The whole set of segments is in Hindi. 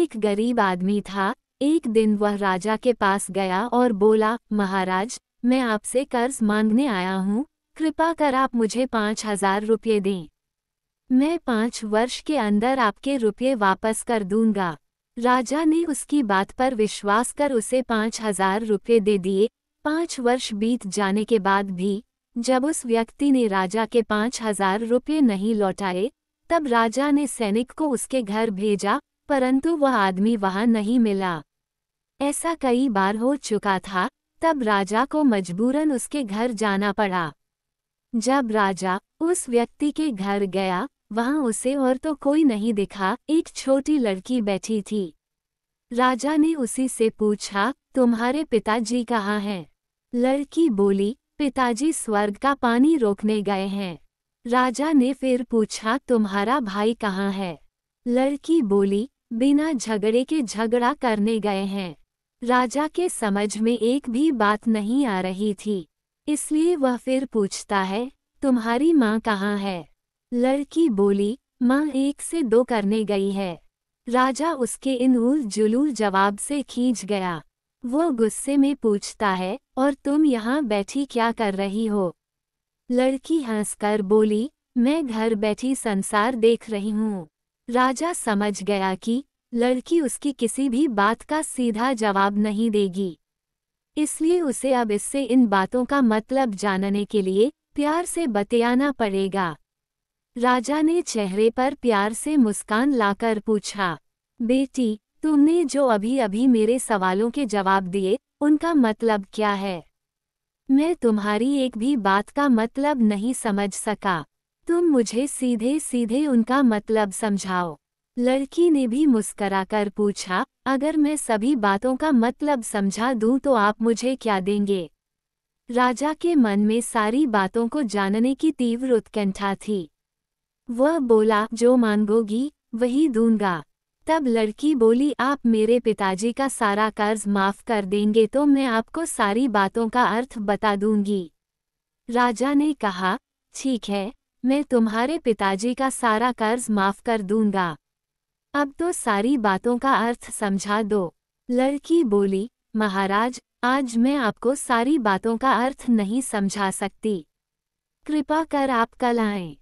एक गरीब आदमी था। एक दिन वह राजा के पास गया और बोला, महाराज, मैं आपसे कर्ज मांगने आया हूँ, कृपा कर आप मुझे 5,000 रुपये दें। मैं 5 वर्ष के अंदर आपके रुपये वापस कर दूंगा। राजा ने उसकी बात पर विश्वास कर उसे 5,000 रुपये दे दिए। 5 वर्ष बीत जाने के बाद भी जब उस व्यक्ति ने राजा के 5,000 रुपये नहीं लौटाए, तब राजा ने सैनिक को उसके घर भेजा, परंतु वह आदमी वहां नहीं मिला। ऐसा कई बार हो चुका था, तब राजा को मजबूरन उसके घर जाना पड़ा। जब राजा उस व्यक्ति के घर गया, वहां उसे और तो कोई नहीं दिखा, एक छोटी लड़की बैठी थी। राजा ने उसी से पूछा, तुम्हारे पिताजी कहाँ हैं? लड़की बोली, पिताजी स्वर्ग का पानी रोकने गए हैं। राजा ने फिर पूछा, तुम्हारा भाई कहाँ है? लड़की बोली, बिना झगड़े के झगड़ा करने गए हैं। राजा के समझ में एक भी बात नहीं आ रही थी, इसलिए वह फिर पूछता है, तुम्हारी माँ कहाँ है? लड़की बोली, माँ 1 से 2 करने गई है। राजा उसके इन उल जुलूल जवाब से खींच गया। वो गुस्से में पूछता है, और तुम यहाँ बैठी क्या कर रही हो? लड़की हंसकर बोली, मैं घर बैठी संसार देख रही हूँ। राजा समझ गया कि लड़की उसकी किसी भी बात का सीधा जवाब नहीं देगी, इसलिए उसे अब इससे इन बातों का मतलब जानने के लिए प्यार से बतियाना पड़ेगा। राजा ने चेहरे पर प्यार से मुस्कान लाकर पूछा, बेटी, तुमने जो अभी अभी मेरे सवालों के जवाब दिए, उनका मतलब क्या है? मैं तुम्हारी एक भी बात का मतलब नहीं समझ सका। तुम मुझे सीधे सीधे उनका मतलब समझाओ। लड़की ने भी मुस्कराकर पूछा, अगर मैं सभी बातों का मतलब समझा दूं तो आप मुझे क्या देंगे? राजा के मन में सारी बातों को जानने की तीव्र उत्कंठा थी। वह बोला, जो मांगोगी वही दूंगा। तब लड़की बोली, आप मेरे पिताजी का सारा कर्ज माफ कर देंगे तो मैं आपको सारी बातों का अर्थ बता दूंगी। राजा ने कहा, ठीक है, मैं तुम्हारे पिताजी का सारा कर्ज माफ कर दूंगा। अब तो सारी बातों का अर्थ समझा दो। लड़की बोली, महाराज, आज मैं आपको सारी बातों का अर्थ नहीं समझा सकती। कृपा कर आप कल आएं।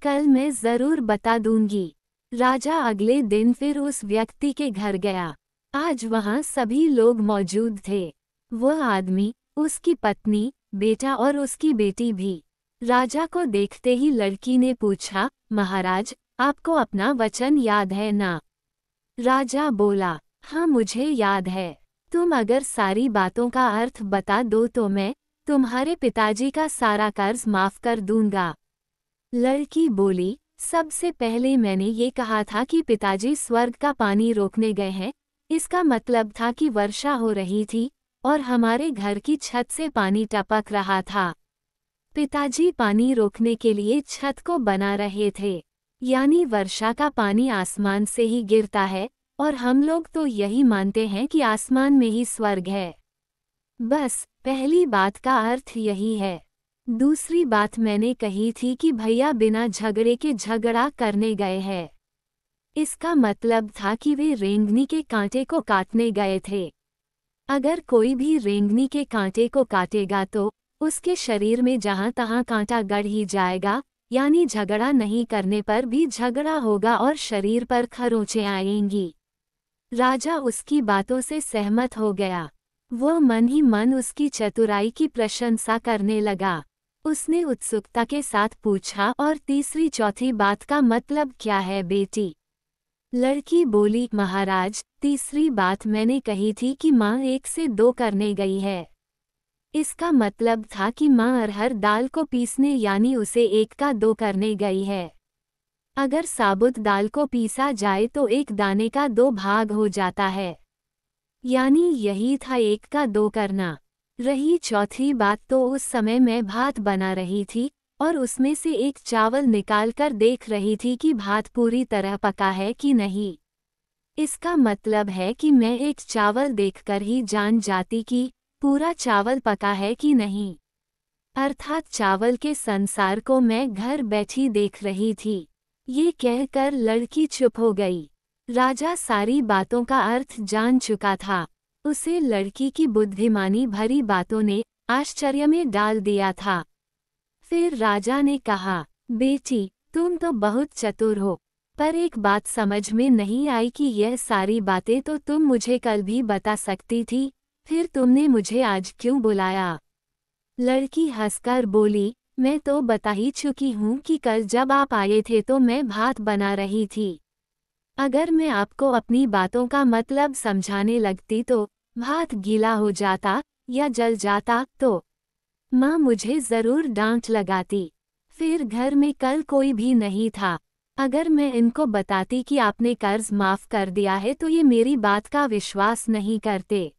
कल मैं जरूर बता दूंगी। राजा अगले दिन फिर उस व्यक्ति के घर गया। आज वहां सभी लोग मौजूद थे। वह आदमी, उसकी पत्नी, बेटा और उसकी बेटी भी। राजा को देखते ही लड़की ने पूछा, महाराज, आपको अपना वचन याद है ना? राजा बोला, हाँ मुझे याद है। तुम अगर सारी बातों का अर्थ बता दो तो मैं तुम्हारे पिताजी का सारा कर्ज माफ कर दूंगा। लड़की बोली, सबसे पहले मैंने ये कहा था कि पिताजी स्वर्ग का पानी रोकने गए हैं। इसका मतलब था कि वर्षा हो रही थी और हमारे घर की छत से पानी टपक रहा था। पिताजी पानी रोकने के लिए छत को बना रहे थे, यानी वर्षा का पानी आसमान से ही गिरता है, और हम लोग तो यही मानते हैं कि आसमान में ही स्वर्ग है। बस पहली बात का अर्थ यही है। दूसरी बात मैंने कही थी कि भैया बिना झगड़े के झगड़ा करने गए हैं। इसका मतलब था कि वे रेंगनी के कांटे को काटने गए थे। अगर कोई भी रेंगनी के कांटे को काटेगा तो उसके शरीर में जहां तहां कांटा गड़ ही जाएगा, यानी झगड़ा नहीं करने पर भी झगड़ा होगा और शरीर पर खरोंचें आएंगी। राजा उसकी बातों से सहमत हो गया। वह मन ही मन उसकी चतुराई की प्रशंसा करने लगा। उसने उत्सुकता के साथ पूछा, और तीसरी चौथी बात का मतलब क्या है बेटी? लड़की बोली, महाराज, तीसरी बात मैंने कही थी कि माँ 1 से 2 करने गई है। इसका मतलब था कि माँ अरहर दाल को पीसने यानी उसे 1 का 2 करने गई है। अगर साबुत दाल को पीसा जाए तो 1 दाने का 2 भाग हो जाता है, यानी यही था 1 का 2 करना। रही चौथी बात तो उस समय मैं भात बना रही थी और उसमें से एक चावल निकालकर देख रही थी कि भात पूरी तरह पका है कि नहीं। इसका मतलब है कि मैं एक चावल देखकर ही जान जाती कि पूरा चावल पका है कि नहीं। अर्थात चावल के संसार को मैं घर बैठी देख रही थी। ये कहकर लड़की चुप हो गई। राजा सारी बातों का अर्थ जान चुका था। उसे लड़की की बुद्धिमानी भरी बातों ने आश्चर्य में डाल दिया था। फिर राजा ने कहा, बेटी, तुम तो बहुत चतुर हो, पर एक बात समझ में नहीं आई कि यह सारी बातें तो तुम मुझे कल भी बता सकती थी, फिर तुमने मुझे आज क्यों बुलाया? लड़की हंसकर बोली, मैं तो बता ही चुकी हूँ कि कल जब आप आए थे तो मैं भात बना रही थी। अगर मैं आपको अपनी बातों का मतलब समझाने लगती तो भात गीला हो जाता या जल जाता तो माँ मुझे जरूर डांट लगाती। फिर घर में कल कोई भी नहीं था। अगर मैं इनको बताती कि आपने कर्ज माफ कर दिया है तो ये मेरी बात का विश्वास नहीं करते।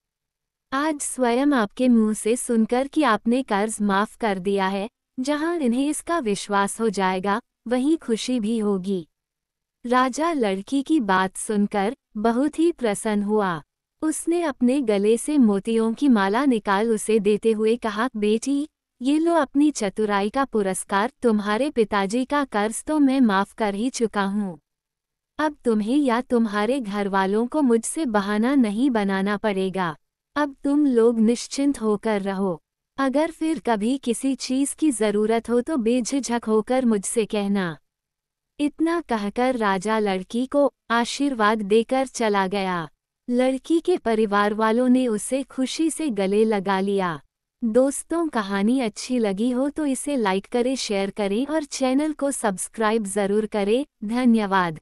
आज स्वयं आपके मुंह से सुनकर कि आपने कर्ज माफ कर दिया है, जहां इन्हें इसका विश्वास हो जाएगा, वहीं खुशी भी होगी। राजा लड़की की बात सुनकर बहुत ही प्रसन्न हुआ। उसने अपने गले से मोतियों की माला निकाल उसे देते हुए कहा, बेटी, ये लो अपनी चतुराई का पुरस्कार। तुम्हारे पिताजी का कर्ज तो मैं माफ कर ही चुका हूँ। अब तुम्हें या तुम्हारे घर वालों को मुझसे बहाना नहीं बनाना पड़ेगा। अब तुम लोग निश्चिंत होकर रहो। अगर फिर कभी किसी चीज की जरूरत हो तो बेझिझक होकर मुझसे कहना। इतना कहकर राजा लड़की को आशीर्वाद देकर चला गया। लड़की के परिवार वालों ने उसे खुशी से गले लगा लिया। दोस्तों, कहानी अच्छी लगी हो तो इसे लाइक करें, शेयर करें और चैनल को सब्सक्राइब जरूर करें। धन्यवाद।